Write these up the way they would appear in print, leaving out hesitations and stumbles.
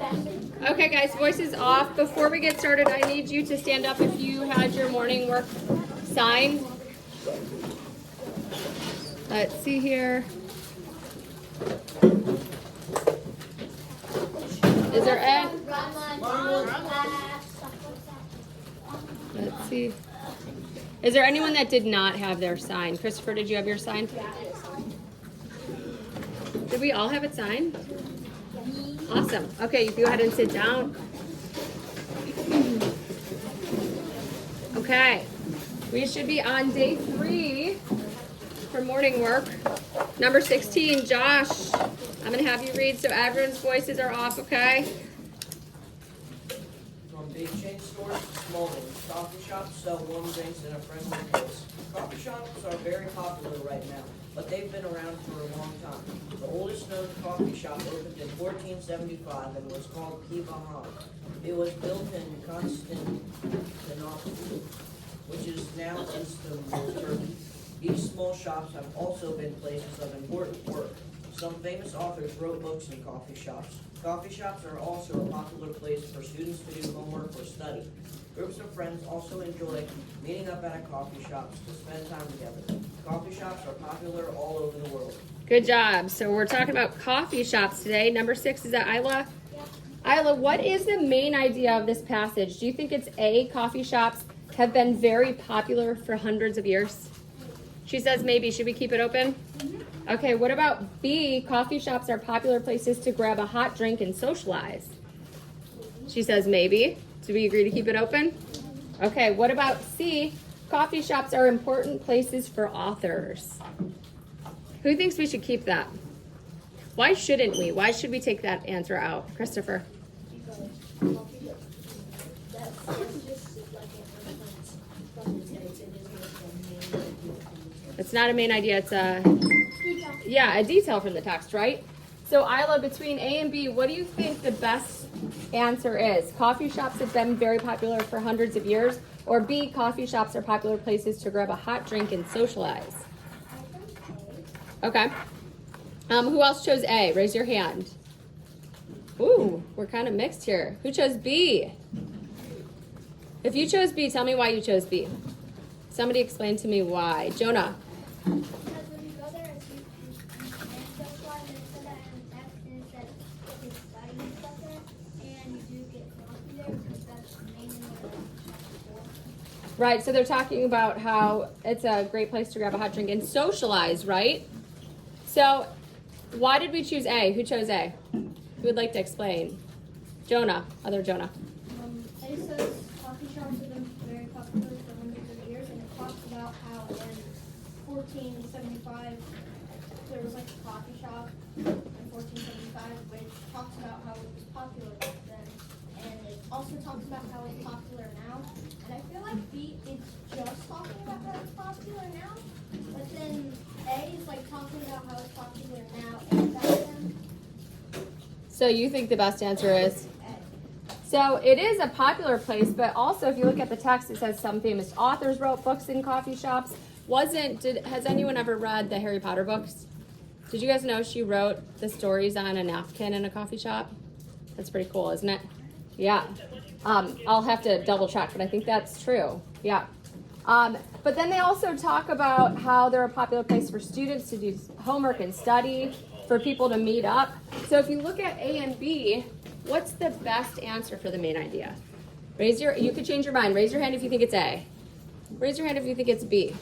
Okay, guys, voices off. Before we get started, I need you to stand up if you had your morning work signed. Let's see here. Is there a? Let's see. Is there anyone that did not have their sign? Christopher, did you have your sign? Did we all have it signed? Awesome. Okay, you go ahead and sit down. Okay, we should be on day 3 for morning work. Number 16, Josh. I'm gonna have you read so everyone's voices are off, okay? From big chain stores to small ones, coffee shops sell warm drinks in a friendly pace. Coffee shops are very popular right now, but they've been around for a long time. The oldest known coffee shop opened in 1475 and was called Kivahan. It was built in Constantinople, which is now Istanbul, Turkey. These small shops have also been places of important work. Some famous authors wrote books in coffee shops. Coffee shops are also a popular place for students to do homework or study. Groups of friends also enjoy meeting up at a coffee shop to spend time together. Coffee shops are popular all over the world. Good job. So we're talking about coffee shops today. Number 6, is that Isla? Yeah. Isla, what is the main idea of this passage? Do you think it's A, coffee shops have been very popular for hundreds of years? She says maybe. Should we keep it open? Okay, what about B, coffee shops are popular places to grab a hot drink and socialize? She says maybe. Do we agree to keep it open? Okay, what about C, coffee shops are important places for authors? Who thinks we should keep that? Why shouldn't we? Why should we take that answer out? Christopher. It's not a main idea, it's a detail from the text, right? So Isla, between A and B, what do you think the best answer is? Coffee shops have been very popular for hundreds of years, or B, coffee shops are popular places to grab a hot drink and socialize? Okay. Who else chose A? Raise your hand. Ooh, we're kind of mixed here. Who chose B? If you chose B, tell me why you chose B. Somebody explain to me why. Jonah. Because when you go there, it's socialize, and it said that in the text, and it said it's studying and stuff there, and you do get coffee there because that's mainly what it's for. Right, so they're talking about how it's a great place to grab a hot drink and socialize, right? So why did we choose A? Who chose A? Who would like to explain? Jonah, other Jonah. A says coffee shops have been very popular for hundreds of years, and it talks about how in 1475 there was like a coffee shop in 1475, which talks about how it was popular back then, and it also talks about how it's popular now. And I feel like B is just talking about how it's popular now, but then A is like talking about how it's popular now and back then. So you think the best answer is? So it is a popular place, but also if you look at the text, it says some famous authors wrote books in coffee shops. Has anyone ever read the Harry Potter books? Did you guys know she wrote the stories on a napkin in a coffee shop? That's pretty cool, isn't it? Yeah. I'll have to double check, but I think that's true. Yeah. But then they also talk about how they're a popular place for students to do homework and study, for people to meet up. So if you look at A and B, what's the best answer for the main idea? You could change your mind. Raise your hand if you think it's A. Raise your hand if you think it's B.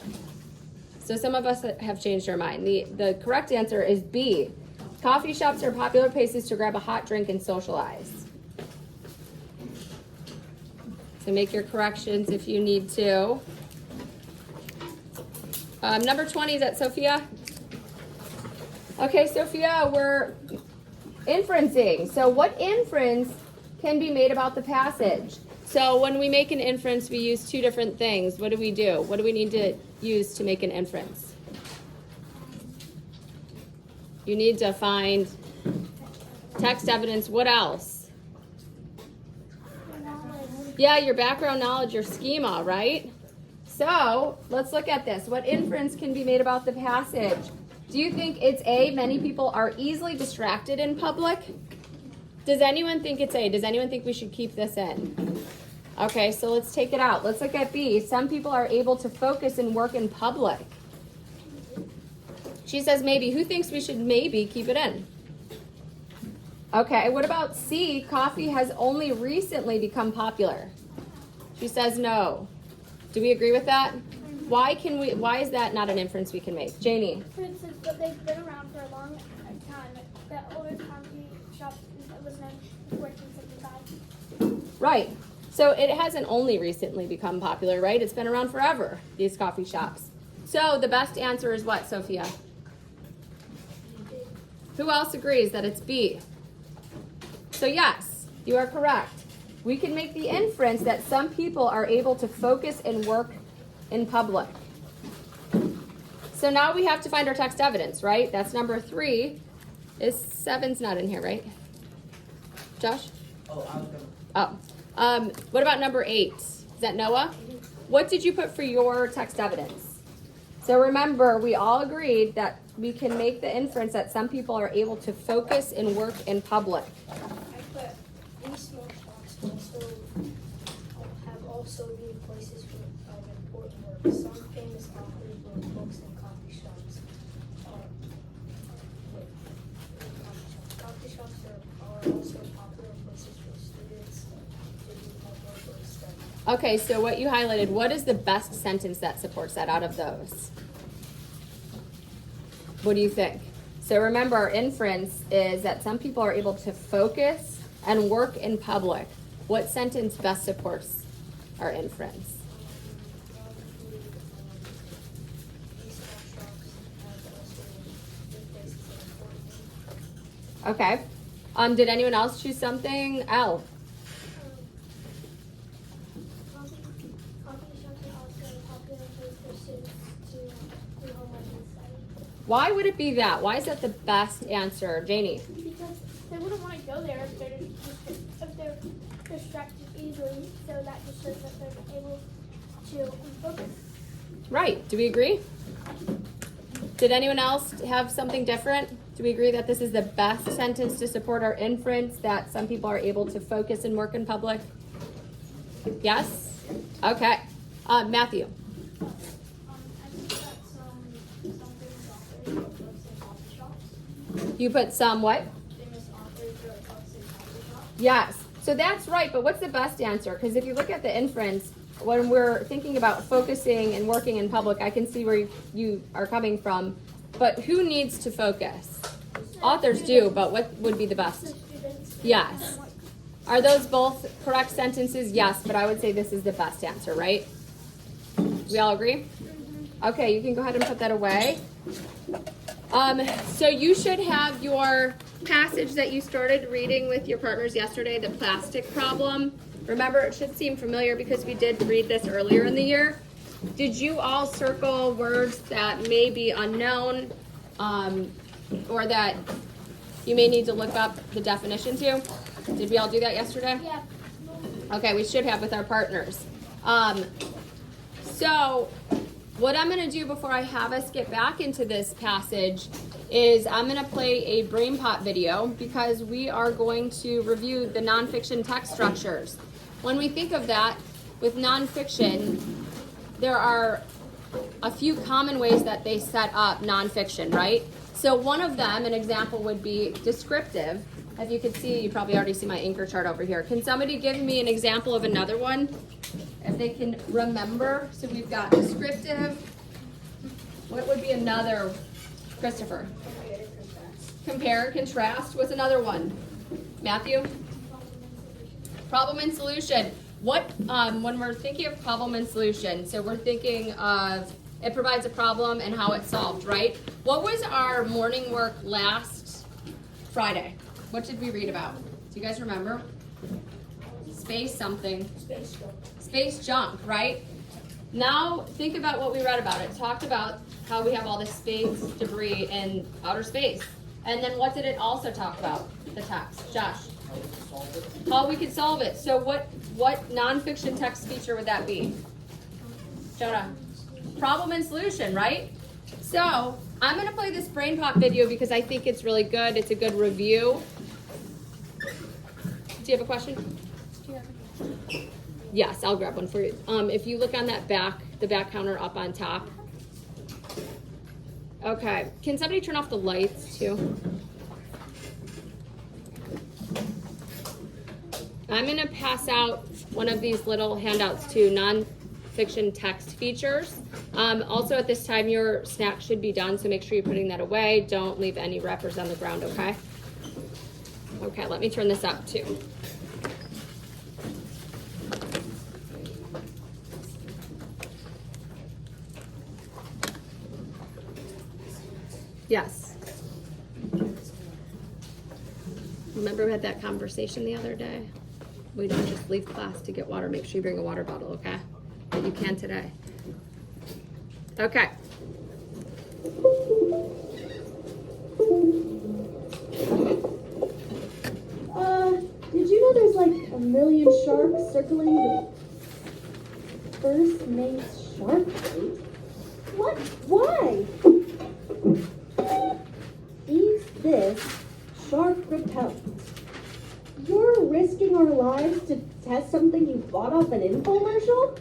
So some of us have changed our mind. The correct answer is B. Coffee shops are popular places to grab a hot drink and socialize. So make your corrections if you need to. Number 20, is that Sophia? Okay, Sophia, we're inferencing. So what inference can be made about the passage? So when we make an inference, we use 2 different things. What do we do? What do we need to use to make an inference? You need to find text evidence. What else? Yeah, your background knowledge, your schema, right? So let's look at this. What inference can be made about the passage? Do you think it's A, many people are easily distracted in public? Does anyone think it's A? Does anyone think we should keep this in? Okay, so let's take it out. Let's look at B. Some people are able to focus and work in public. She says maybe. Who thinks we should maybe keep it in? Okay, what about C? Coffee has only recently become popular. She says no. Do we agree with that? Why is that not an inference we can make? Janie. For instance, but they've been around for a long time. The oldest coffee shop was known in 1475. Right. So it hasn't only recently become popular, right? It's been around forever, these coffee shops. So the best answer is what, Sophia? Who else agrees that it's B? So yes, you are correct. We can make the inference that some people are able to focus and work in public. So now we have to find our text evidence, right? That's number 3. Is 7's not in here, right? Josh? Oh, I was gonna. Oh. What about number 8? Is that Noah? What did you put for your text evidence? So remember, we all agreed that we can make the inference that some people are able to focus and work in public. I put these small shops have also been places of important work. Some famous authors wrote books in coffee shops. Coffee shops are also popular places for students to do homework or study. Okay, so what you highlighted, what is the best sentence that supports that out of those? What do you think? So remember, our inference is that some people are able to focus and work in public. What sentence best supports our inference? These small shops have also been places of importance. Okay. Did anyone else choose something? L. Coffee shops are also a popular place for students to do homework and study. Why would it be that? Why is that the best answer? Janie. Because they wouldn't want to go there if they're distracted easily. So that just shows that they're able to focus. Right. Do we agree? Did anyone else have something different? Do we agree that this is the best sentence to support our inference that some people are able to focus and work in public? Yes? Okay. Matthew. I think that some famous authors wrote books in coffee shops. You put some what? Famous authors wrote books in coffee shops. Yes. So that's right, but what's the best answer? Because if you look at the inference, when we're thinking about focusing and working in public, I can see where you are coming from. But who needs to focus? Authors do, but what would be the The best? students. Yes. Are those both correct sentences? Yes, but I would say this is the best answer, right? We all agree? Okay, you can go ahead and put that away. So you should have your passage that you started reading with your partners yesterday, the plastic problem. Remember, it should seem familiar because we did read this earlier in the year. Did you all circle words that may be unknown or that you may need to look up the definition to? Did we all do that yesterday? Yeah. Okay, we should have with our partners. So what I'm going to do before I have us get back into this passage is I'm going to play a BrainPot video because we are going to review the nonfiction text structures. When we think of that with nonfiction, there are a few common ways that they set up nonfiction, right? So one of them, an example would be descriptive. As you can see, you probably already see my anchor chart over here. Can somebody give me an example of another one? If they can remember. So we've got descriptive. What would be another, Christopher? Compare, contrast. What's another one? Matthew? Problem and solution. What, when we're thinking of problem and solution, so we're thinking of it provides a problem and how it's solved, right? What was our morning work last Friday? What did we read about? Do you guys remember? Space something. Space junk, right? Now think about what we read about. It talked about how we have all this space debris in outer space. And then what did it also talk about? The text. Josh. How we could solve it. So what nonfiction text feature would that be? Jonah. Problem and solution, right? So I'm going to play this BrainPop video because I think it's really good. It's a good review. Do you have a question? Yes, I'll grab one for you. If you look on that the back counter up on top. Okay, can somebody turn off the lights too? I'm gonna pass out one of these little handouts to non-fiction text features. Also at this time, your snack should be done, so make sure you're putting that away. Don't leave any wrappers on the ground, okay? Okay, let me turn this up too. Yes. Remember we had that conversation the other day? We don't just leave class to get water. Make sure you bring a water bottle, okay? But you can today. Okay. Did you know there's like 1 million sharks circling the first mate's shark bait? What? Why? Is this shark repellent? You're risking our lives to test something you bought off an infomercial?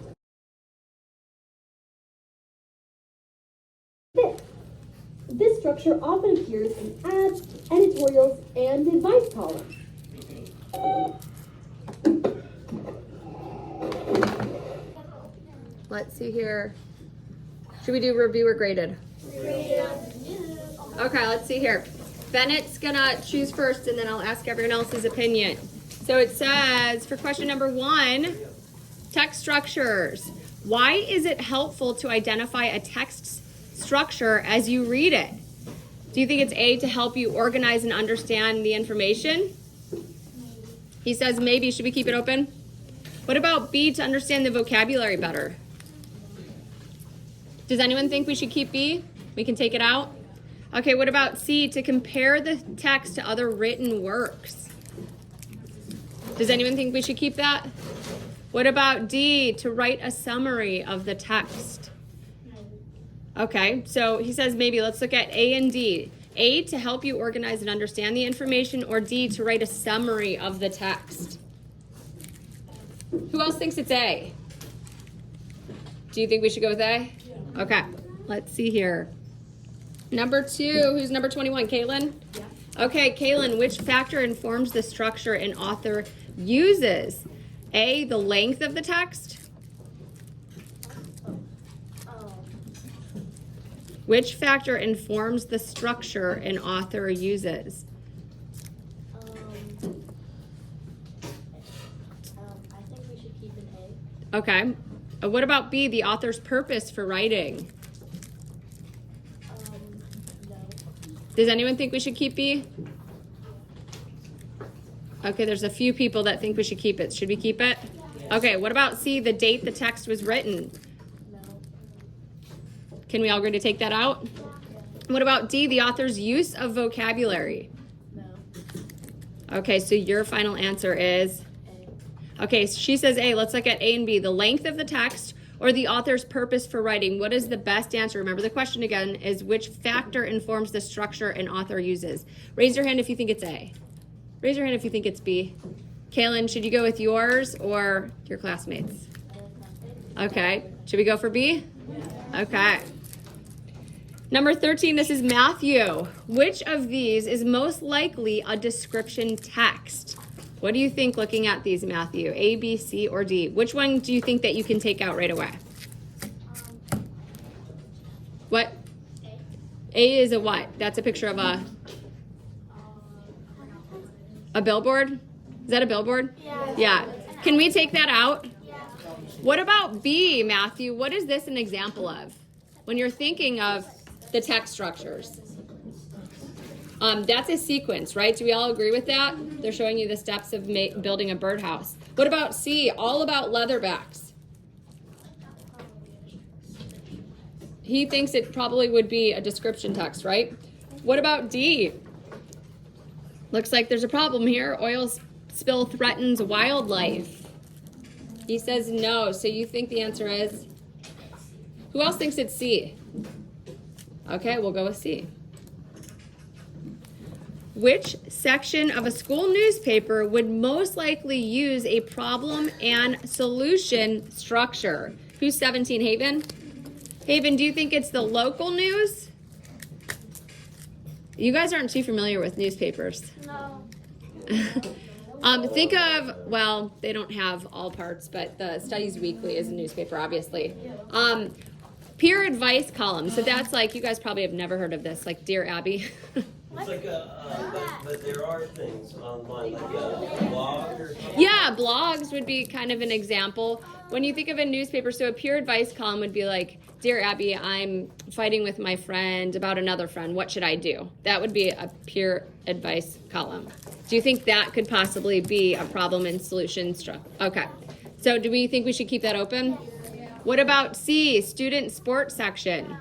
This structure often appears in ads, editorials, and advice columns. Let's see here. Should we do review or graded? Okay, let's see here. Bennett's gonna choose first and then I'll ask everyone else's opinion. So it says for question number 1, text structures. Why is it helpful to identify a text structure as you read it? Do you think it's A, to help you organize and understand the information? He says maybe. Should we keep it open? What about B, to understand the vocabulary better? Does anyone think we should keep B? We can take it out. Okay, what about C, to compare the text to other written works? Does anyone think we should keep that? What about D, to write a summary of the text? Okay, so he says maybe. Let's look at A and D. A, to help you organize and understand the information, or D, to write a summary of the text? Who else thinks it's A? Do you think we should go with A? Okay, let's see here. Number 2, who's number 21? Caitlin? Yeah. Okay, Caitlin, which factor informs the structure an author uses? A, the length of the text? Which factor informs the structure an author uses? I think we should keep an A. Okay. What about B, the author's purpose for writing? No. Does anyone think we should keep B? Okay, there's a few people that think we should keep it. Should we keep it? Okay, what about C, the date the text was written? No. Can we all agree to take that out? What about D, the author's use of vocabulary? No. Okay, so your final answer is? A. Okay, she says A. Let's look at A and B. The length of the text or the author's purpose for writing. What is the best answer? Remember the question again is which factor informs the structure an author uses? Raise your hand if you think it's A. Raise your hand if you think it's B. Kaylin, should you go with yours or your classmates? Okay, should we go for B? Okay. Number 13, this is Matthew. Which of these is most likely a description text? What do you think looking at these, Matthew? A, B, C, or D? Which one do you think that you can take out right away? What? A is a what? That's a picture of a billboard? Is that a billboard? Yeah. Yeah. Can we take that out? Yeah. What about B, Matthew? What is this an example of? When you're thinking of the text structures. That's a sequence, right? Do we all agree with that? They're showing you the steps of building a birdhouse. What about C? All about leatherbacks. He thinks it probably would be a description text, right? What about D? Looks like there's a problem here. Oil spill threatens wildlife. He says no, so you think the answer is? Who else thinks it's C? Okay, we'll go with C. which section of a school newspaper would most likely use a problem and solution structure? Who's 17, Haven? Haven, do you think it's the local news? You guys aren't too familiar with newspapers. No. Think of, well, they don't have all parts, but the Studies Weekly is a newspaper, obviously. Peer advice column. So that's like, you guys probably have never heard of this, like Dear Abby. It's like but there are things online, like a blog or something. Yeah, blogs would be kind of an example. When you think of a newspaper, so a peer advice column would be like, Dear Abby, I'm fighting with my friend about another friend. What should I do? That would be a peer advice column. Do you think that could possibly be a problem and solution structure? Okay. So do we think we should keep that open? What about C, student sports section?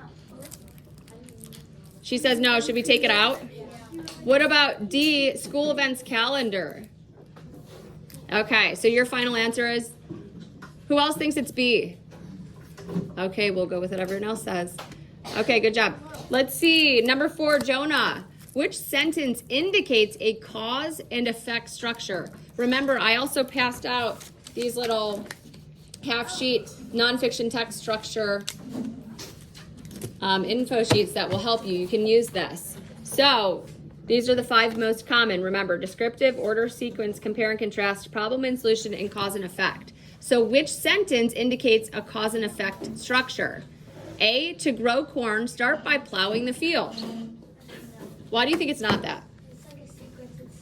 She says no. Should we take it out? What about D, school events calendar? Okay, so your final answer is? Who else thinks it's B? Okay, we'll go with what everyone else says. Okay, good job. Let's see. Number 4, Jonah. Which sentence indicates a cause and effect structure? Remember, I also passed out these little half-sheet nonfiction text structure info sheets that will help you. You can use this. So these are the 5 most common. Remember, descriptive, order, sequence, compare and contrast, problem and solution, and cause and effect. So which sentence indicates a cause and effect structure? A, to grow corn, start by plowing the field. Why do you think it's not that? It's like a sequence.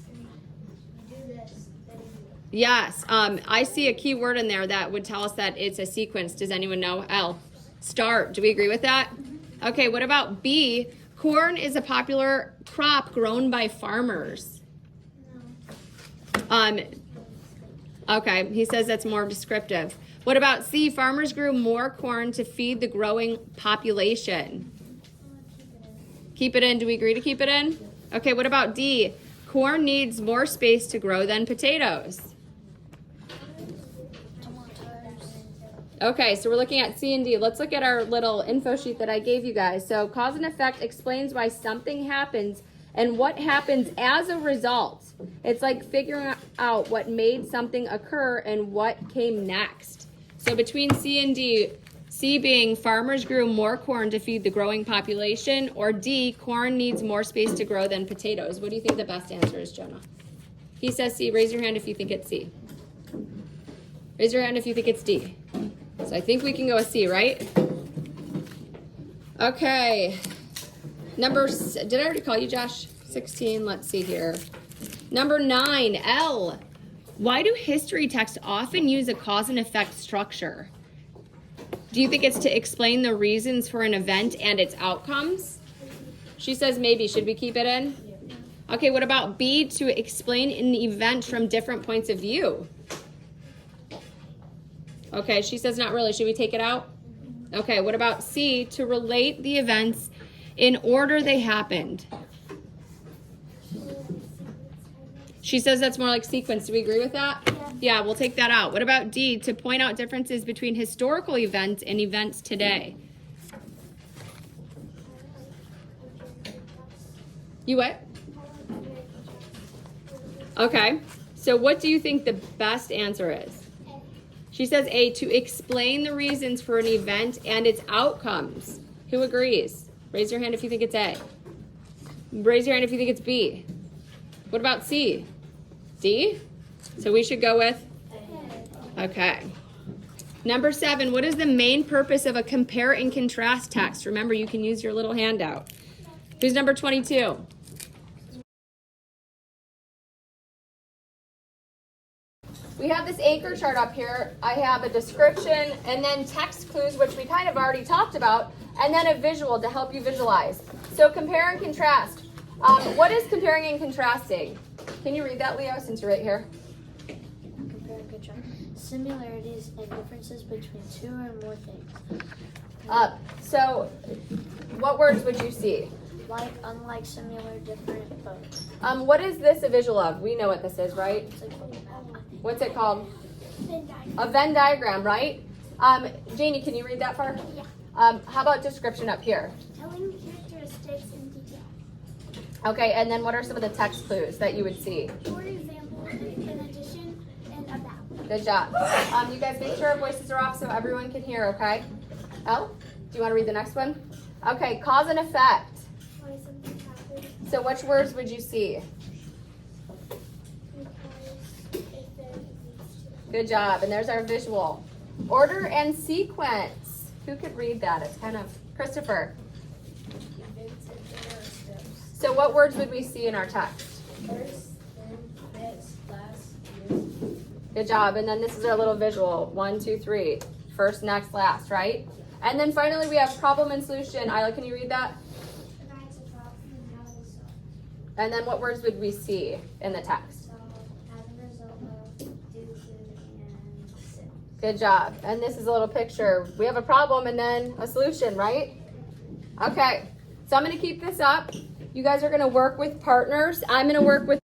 You do this, then you do it. Yes, I see a key word in there that would tell us that it's a sequence. Does anyone know? L, start. Do we agree with that? Okay, what about B? Corn is a popular crop grown by farmers. Okay, he says that's more descriptive. What about C? Farmers grew more corn to feed the growing population. Keep it in. Do we agree to keep it in? Okay, what about D? Corn needs more space to grow than potatoes. Okay, so we're looking at C and D. Let's look at our little info sheet that I gave you guys. So cause and effect explains why something happens and what happens as a result. It's like figuring out what made something occur and what came next. So between C and D, C being farmers grew more corn to feed the growing population, or D, corn needs more space to grow than potatoes. What do you think the best answer is, Jonah? He says C. Raise your hand if you think it's C. Raise your hand if you think it's D. So I think we can go with C, right? Okay. Did I already call you, Josh? 16, let's see here. Number 9, L. Why do history texts often use a cause and effect structure? Do you think it's to explain the reasons for an event and its outcomes? She says maybe. Should we keep it in? Okay, what about B, to explain an event from different points of view? Okay, she says not really. Should we take it out? Okay, what about C, to relate the events in order they happened? She says that's more like sequence. Do we agree with that? Yeah, we'll take that out. What about D, to point out differences between historical events and events today? You what? Okay, so what do you think the best answer is? She says A, to explain the reasons for an event and its outcomes. Who agrees? Raise your hand if you think it's A. Raise your hand if you think it's B. What about C? D? So we should go with? Okay. Number 7, what is the main purpose of a compare and contrast text? Remember, you can use your little handout. Who's number 22? We have this anchor chart up here. I have a description and then text clues, which we kind of already talked about, and then a visual to help you visualize. So compare and contrast. What is comparing and contrasting? Can you read that, Leo, since you're right here? Compare and contrast. Similarities and differences between 2 or more things. So what words would you see? Like, unlike, similar, different, both. What is this a visual of? We know what this is, right? It's like a map. What's it called? Venn diagram. A Venn diagram, right? Janie, can you read that for? Yeah. How about description up here? Telling characteristics in detail. Okay, and then what are some of the text clues that you would see? For example, in addition and about. Good job. You guys make sure our voices are off so everyone can hear, okay? Elle, do you want to read the next one? Okay, cause and effect. Why something happens. So which words would you see? Because if there needs to. Good job. And there's our visual. Order and sequence. Who could read that? It's kind of Christopher. So what words would we see in our text? First, then, next, last, Good job. And then this is our little visual. 1, 2, 3. First, next, last, right? And then finally we have problem and solution. Isla, can you read that? Provides a problem and how to solve. And then what words would we see in the text? So, as a result of, due to, and since. Good job. And this is a little picture. We have a problem and then a solution, right? Okay. So I'm going to keep this up. You guys are going to work with partners. I'm going to work with.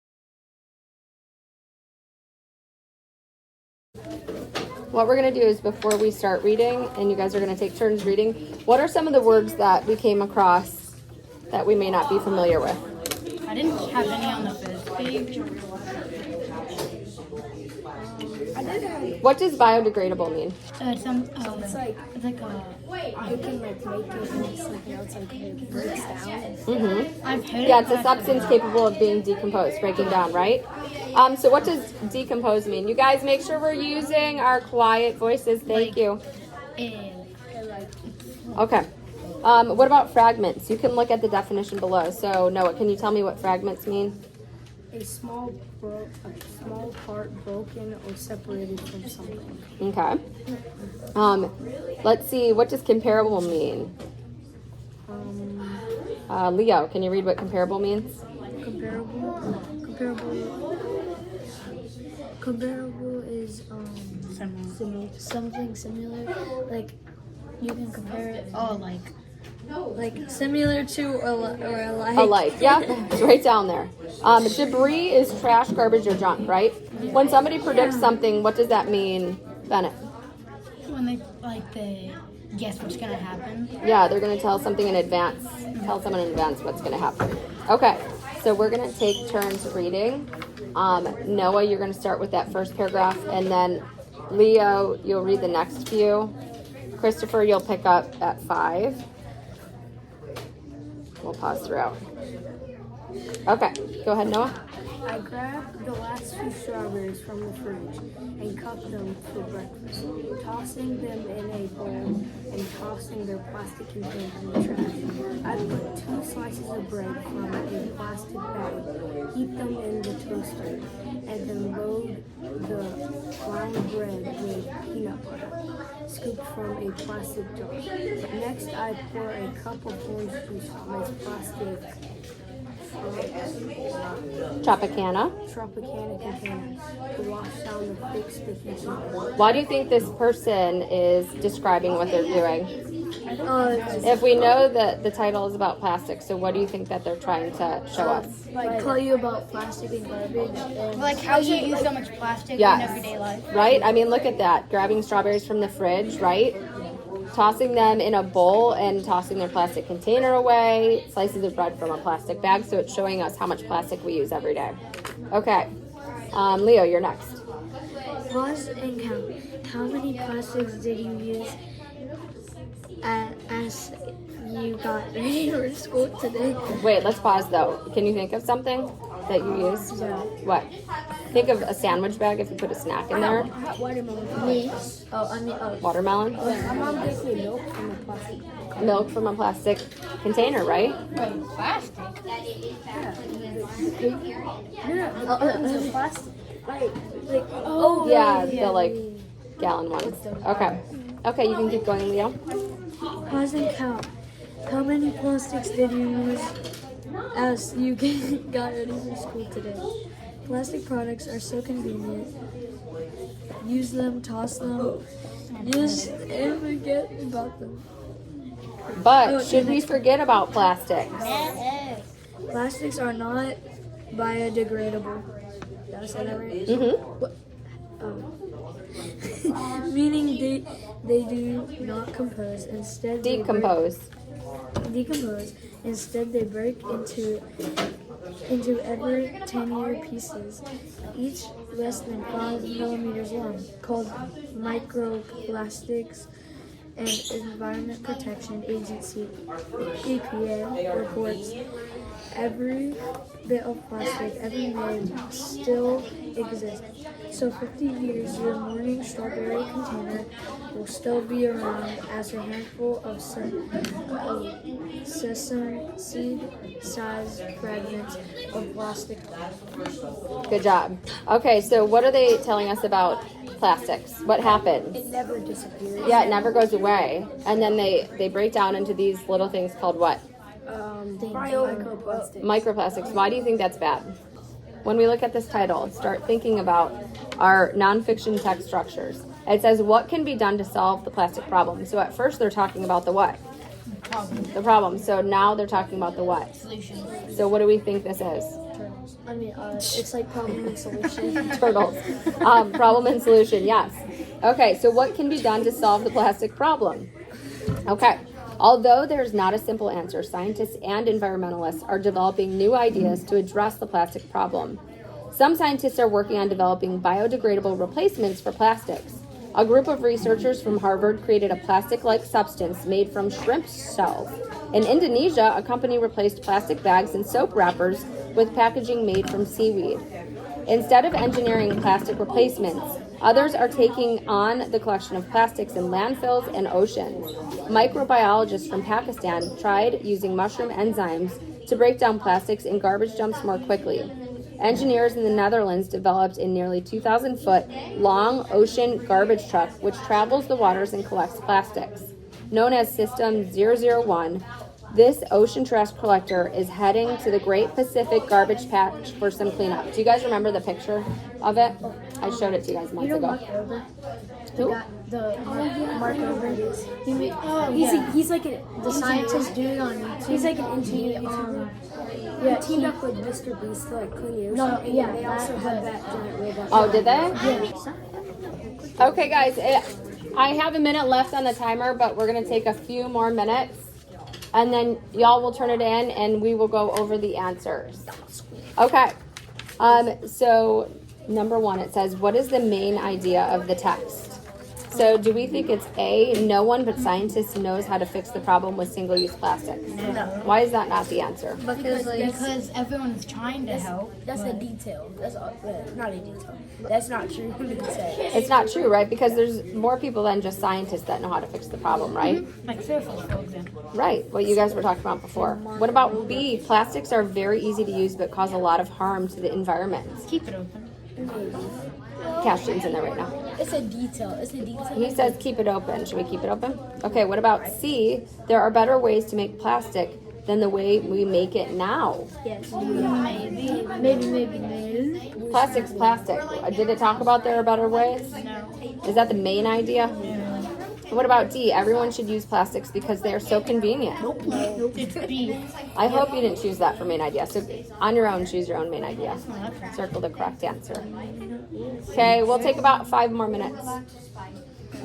What we're going to do is before we start reading, and you guys are going to take turns reading, what are some of the words that we came across that we may not be familiar with? I didn't have any on the first page. What does biodegradable mean? It's like You can like make it into something else, like it breaks down. Mm-hmm. I've heard Yeah, it, it's a but substance capable of being decomposed, breaking down, right? So what does decompose mean? You guys make sure we're using our quiet voices. Thank you. Okay. What about fragments? You can look at the definition below. So Noah, can you tell me what fragments mean? A small part broken or separated from something. Okay. Let's see. What does comparable mean? Leo, can you read what comparable means? Comparable is something similar. Like you can compare it. Like similar to or alike. Alike, yeah, it's right down there. Debris is trash, garbage, or junk, right? When somebody predicts something, what does that mean, Bennett? when they guess what's gonna happen. Yeah, they're going to tell something in advance. Tell someone in advance what's going to happen. Okay, so we're going to take turns reading. Noah, you're going to start with that first paragraph, and then Leo, you'll read the next few. Christopher, you'll pick up at 5. We'll pause throughout. Okay, go ahead, Noah. I grabbed the last few strawberries from the fridge and cut them for breakfast, tossing them in a bowl and tossing their plastic containers in the trash. I put 2 slices of bread from a plastic bag, heat them in the toaster, and then load the brown bread with peanut butter, scooped from a plastic jar. Next, I pour a cup of orange juice from a plastic Tropicana. Tropicana container to wash down the thick, sticky cheese. Why do you think this person is describing what they're doing? If we know that the title is about plastic, so what do you think that they're trying to show us? Like tell you about plastic and garbage. And Like how you use so much plastic Yes. in everyday life. Right? I mean, look at that. Grabbing strawberries from the fridge, right? Tossing them in a bowl and tossing their plastic container away. Slices of bread from a plastic bag. So it's showing us how much plastic we use every day. Okay. Leo, you're next. Pause and count. How many plastics did you use as you got ready for school today? Wait, let's pause though. Can you think of something that you used? Yeah. What? Think of a sandwich bag if you put a snack in there. Watermelon. Me? Watermelon. My mom gives me milk from a plastic. Milk from a plastic container, right? Plastic? The plastic. Yeah, the like gallon ones. Okay. Okay, you can keep going, Leo. Pause and count. How many plastics did you use as you got ready for school today? Plastic products are so convenient. Use them, toss them, use and forget about them. But should we forget about plastics? Plastics are not biodegradable. Did I say that right? Mm-hmm. Meaning they do not compose. Instead, Decompose. decompose. Instead, they break into into every 10-year pieces, each less than 5 millimeters long, called microplastics. And Environment Protection Agency (EPA) reports every bit of plastic ever made still exists. So 50 years, your morning strawberry container will still be around as a handful of sesame seed-sized fragments of plastic. Good job. Okay, so what are they telling us about plastics? What happens? It never disappears. Yeah, it never goes away. And then they break down into these little things called what? Microplastics. Microplastics. Why do you think that's bad? When we look at this title, start thinking about our nonfiction text structures. It says, what can be done to solve the plastic problem? So at first they're talking about the what? The problem. So now they're talking about the what? Solution. So what do we think this is? It's like problem and solution. Turtles. Problem and solution, yes. Okay, so what can be done to solve the plastic problem? Okay, although there's not a simple answer, scientists and environmentalists are developing new ideas to address the plastic problem. Some scientists are working on developing biodegradable replacements for plastics. A group of researchers from Harvard created a plastic-like substance made from shrimp shells. In Indonesia, a company replaced plastic bags and soap wrappers with packaging made from seaweed. Instead of engineering plastic replacements, others are taking on the collection of plastics in landfills and oceans. Microbiologists from Pakistan tried using mushroom enzymes to break down plastics in garbage dumps more quickly. Engineers in the Netherlands developed a nearly 2,000-foot long ocean garbage truck which travels the waters and collects plastics. Known as System 001, this ocean trash collector is heading to the Great Pacific Garbage Patch for some cleanup. Do you guys remember the picture of it? I showed it to you guys months ago. Who? Mark Ober. He's like the scientist dude on YouTube. He's like an engineer. Yeah, teamed up with Mr. Beast to like clean the ocean. No, yeah, they also have that giant robot. Oh, did they? Yeah. Okay, guys, I have a minute left on the timer, but we're going to take a few more minutes. And then y'all will turn it in and we will go over the answers. Okay. So number 1, it says, what is the main idea of the text? So do we think it's A, no one but scientists knows how to fix the problem with single-use plastics? No. Why is that not the answer? Because everyone's trying to help. That's a detail. That's not a detail. That's not true. Who did say? It's not true, right? Because there's more people than just scientists that know how to fix the problem, right? Like surfers, for example. Right, what you guys were talking about before. What about B? Plastics are very easy to use but cause a lot of harm to the environment. Keep it open. Cashion's in there right now. It's a detail. It's a detail. He says keep it open. Should we keep it open? Okay, what about C? There are better ways to make plastic than the way we make it now. Yes. Maybe. Plastic's plastic. Did it talk about there are better ways? No. Is that the main idea? What about D? Everyone should use plastics because they are so convenient. It's B. I hope you didn't choose that for main idea. So on your own, choose your own main idea. Circle the correct answer. Okay, we'll take about 5 more minutes. How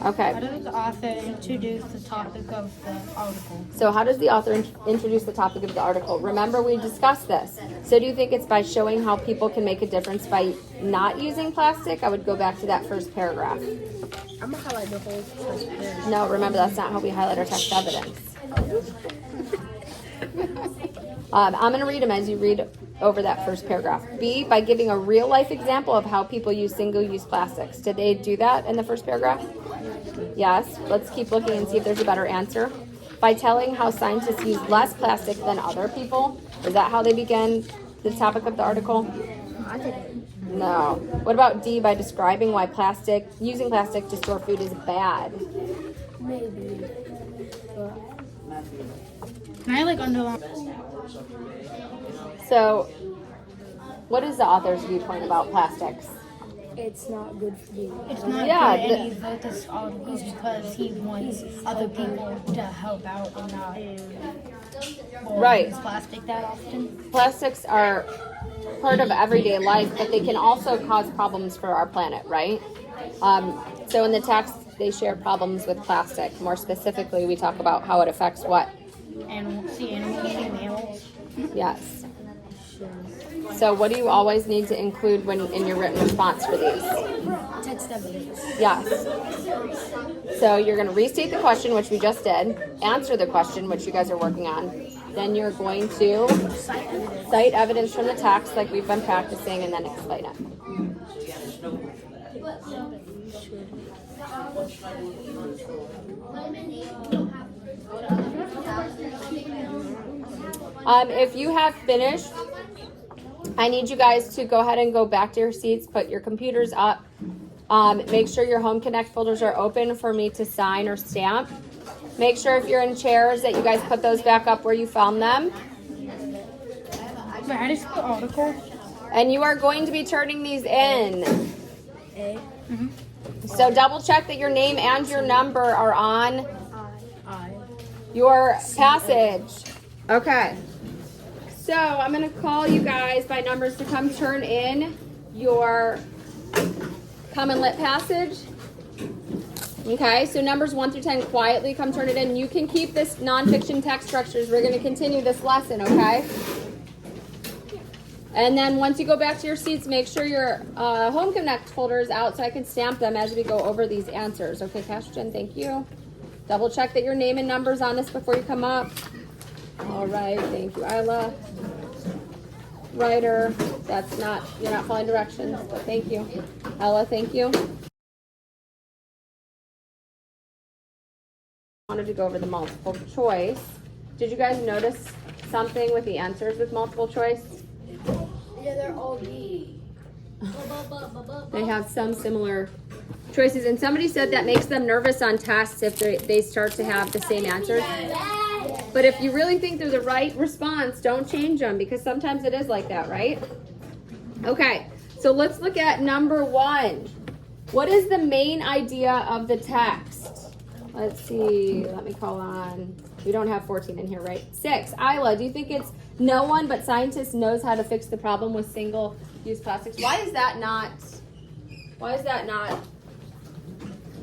Okay, does the author introduce the topic of the article? so how does the author introduce the topic of the article? Remember, we discussed this. So do you think it's by showing how people can make a difference by not using plastic? I would go back to that first paragraph. I'm gonna highlight the whole first page. No, remember, that's not how we highlight our text evidence. I'm going to read them as you read over that first paragraph. B, by giving a real-life example of how people use single-use plastics. Did they do that in the first paragraph? Yes. Let's keep looking and see if there's a better answer. By telling how scientists use less plastic than other people. Is that how they begin the topic of the article? I think No. What about D, by describing why using plastic to store food is bad? maybe. Can I underline? So, what is the author's viewpoint about plastics? It's not good for you. It's not Yeah, good, and he wrote this article because he wants other people to help out and not Right. use plastic that often. Plastics are part of everyday life, but they can also cause problems for our planet, right? So in the text, they share problems with plastic. More specifically, we talk about how it affects what? Animals, and mammals. Yes. So what do you always need to include when in your written response for these? Text evidence. Yes. So you're going to restate the question, which we just did, answer the question, which you guys are working on. Then you're going to cite evidence from the text like we've been practicing and then explain it. So yeah, there's no proof for that. If you have finished, I need you guys to go ahead and go back to your seats, put your computers up. Make sure your Home Connect folders are open for me to sign or stamp. Make sure if you're in chairs that you guys put those back up where you found them. Wait, how do you spell article? And you are going to be turning these in. A. So double check that your name and your number are on I. your passage. Okay. So I'm going to call you guys by numbers to come turn in your Common Lit passage. Okay, so numbers 1 through 10, quietly come turn it in. You can keep this nonfiction text structures. We're going to continue this lesson, okay? And then once you go back to your seats, make sure your Home Connect folder is out so I can stamp them as we go over these answers. Okay, Cashton, thank you. Double check that your name and number's on this before you come up. All right, thank you, Isla. Ryder, that's not, you're not following directions, but thank you. Ella, thank you. Wanted to go over the multiple choice. Did you guys notice something with the answers with multiple choice? Yeah, they're all B. They have some similar choices, and somebody said that makes them nervous on tests if they start to have the same answers. But if you really think they're the right response, don't change them because sometimes it is like that, right? Okay, so let's look at number 1. What is the main idea of the text? Let's see, let me call on, we don't have 14 in here, right? 6, Isla, do you think it's no one but scientists knows how to fix the problem with single-use plastics? Why is that not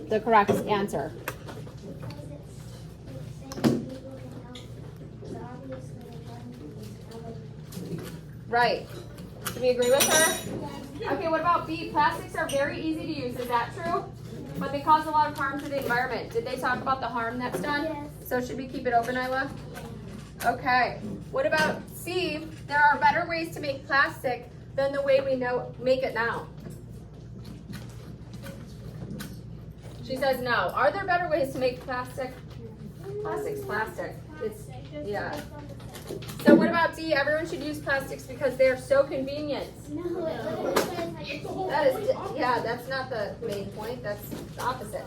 the correct answer? Right. Do we agree with her? Okay, what about B? Plastics are very easy to use. Is that true? But they cause a lot of harm to the environment. Did they talk about the harm that's done? Yes. So should we keep it open, Isla? Okay. What about C? There are better ways to make plastic than the way we make it now. She says no. Are there better ways to make plastic? Plastic's plastic. It's, yeah. So what about D? Everyone should use plastics because they're so convenient. No, That is, yeah, that's not the main point. That's the opposite.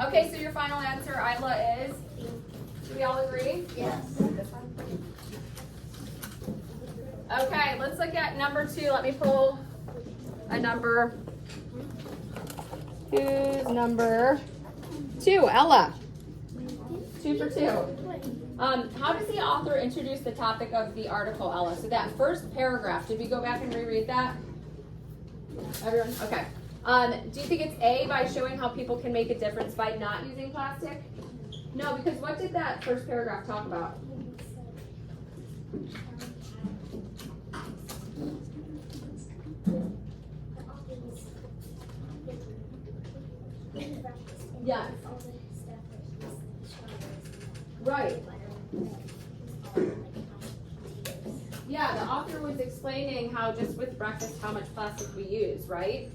Okay, so your final answer, Isla, is? Do we all agree? Yes. This one? Okay, let's look at number 2. Let me pull a number. Who's number 2? Ella. 2 for 2. How does the author introduce the topic of the article, Ella? So that first paragraph, did we go back and reread that? Everyone? Okay. Do you think it's A, by showing how people can make a difference by not using plastic? No, because what did that first paragraph talk about? Yes. Right. Yeah, the author was explaining how just with breakfast how much plastic we use, right?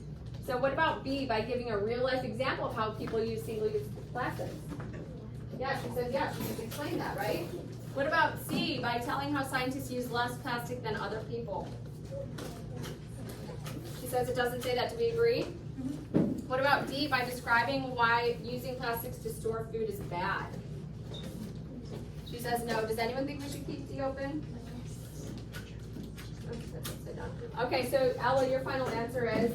So what about B, by giving a real life example of how people use single-use plastics? Yeah, she said yeah, she just explained that, right? What about C, by telling how scientists use less plastic than other people? She says it doesn't say that. Do we agree? What about D, by describing why using plastics to store food is bad? She says no. Does anyone think we should keep D open? Okay, so Ella, your final answer is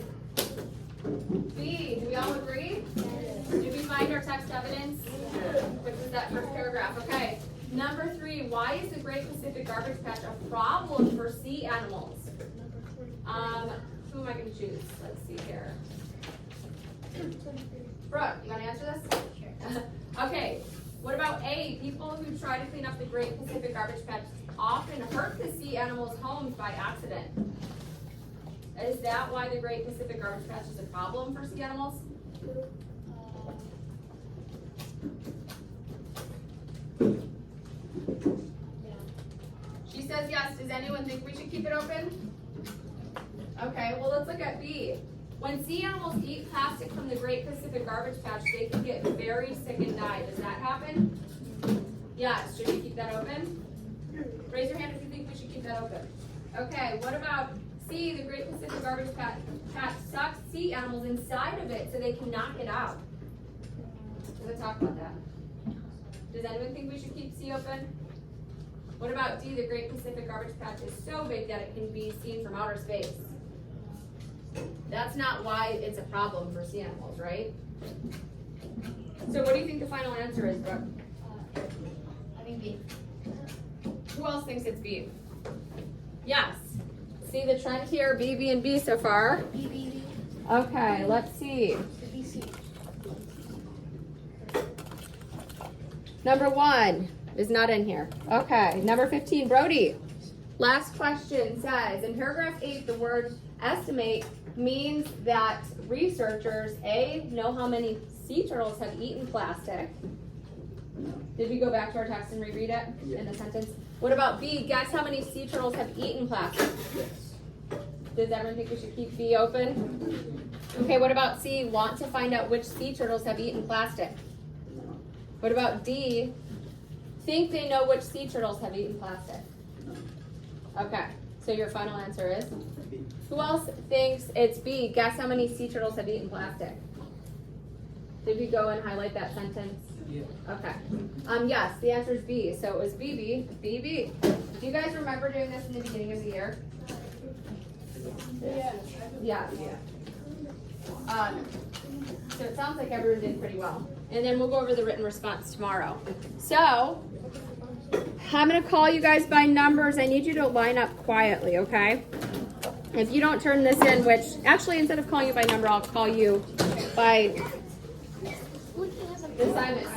B. Do we all agree? Did we find our text evidence? Which is that first paragraph. Okay. Number 3, why is the Great Pacific Garbage Patch a problem for sea animals? Who am I going to choose? Let's see here. Brooke, you want to answer this? Sure. Okay. What about A? People who try to clean up the Great Pacific Garbage Patch often hurt the sea animals' homes by accident. Is that why the Great Pacific Garbage Patch is a problem for sea animals? She says yes. Does anyone think we should keep it open? Okay, well let's look at B. When sea animals eat plastic from the Great Pacific Garbage Patch, they can get very sick and die. Does that happen? Yes. Should we keep that open? Raise your hand if you think we should keep that open. Okay, what about C? The Great Pacific Garbage Patch sucks sea animals inside of it so they cannot get out. Let's talk about that. Does anyone think we should keep C open? What about D? The Great Pacific Garbage Patch is so big that it can be seen from outer space. That's not why it's a problem for sea animals, right? So what do you think the final answer is, Brooke? I think B. Who else thinks it's B? Yes. See the trend here, B, B, and B so far? B, B, B. Okay, let's see. B, C. Number 1 is not in here. Okay, number 15, Brody. Last question says, in paragraph 8, the word estimate means that researchers, A, know how many sea turtles have eaten plastic. Did we go back to our text and reread it in the sentence? What about B, guess how many sea turtles have eaten plastic? Does everyone think we should keep B open? Okay, what about C, want to find out which sea turtles have eaten plastic? What about D, think they know which sea turtles have eaten plastic? Okay, so your final answer is? Who else thinks it's B? Guess how many sea turtles have eaten plastic? Did we go and highlight that sentence? Yeah. Okay. Yes, the answer is B. So it was B. Do you guys remember doing this in the beginning of the year? Yeah. So it sounds like everyone did pretty well. And then we'll go over the written response tomorrow. So I'm going to call you guys by numbers. I need you to line up quietly, okay? If you don't turn this in, which actually instead of calling you by number, I'll call you by the assignment.